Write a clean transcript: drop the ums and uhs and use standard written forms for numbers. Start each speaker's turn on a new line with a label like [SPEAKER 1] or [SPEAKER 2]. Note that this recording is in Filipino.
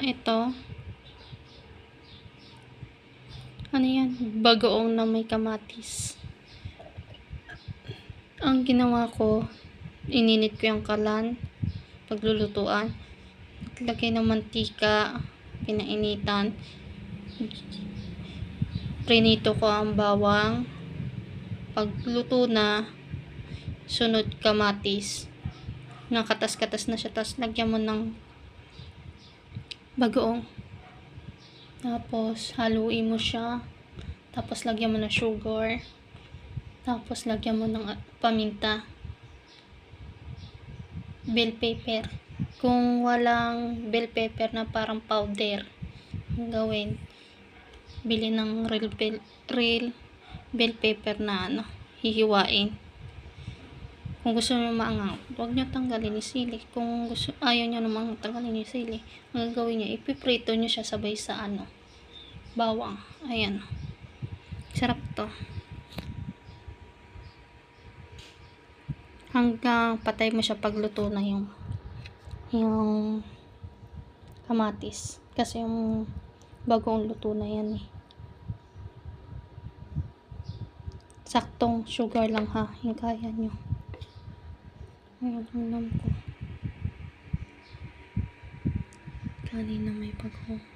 [SPEAKER 1] ito. Ano yan? Bagoong na may kamatis. Ang ginawa ko, ininit ko yung kalan paglulutuan. Lagay ng mantika, pinainitan. Prinito ko ang bawang. Pagluto na, sunod kamatis. Nakatas-katas na siya. Tapos lagyan mo ng bagoong. Tapos haluin mo siya. Tapos lagyan mo ng sugar. Tapos lagyan mo ng paminta. Bell pepper. Kung walang bell pepper na parang powder, ang gawin, bili ng real bell pepper na hihiwain. Kung gusto nyo maangang, huwag nyo tanggalin yung sili. Kung ayaw nyo namang tanggalin yung sili, ang gagawin nyo, ipiprito nyo siya sabay sa bawang. Ayan. Sarap to. Hanggang patay mo siya pagluto na yung kamatis. Kasi yung bagong luto na yan eh. Saktong sugar lang ha, yung kaya nyo. Ayan, ko. Kanina may bagong.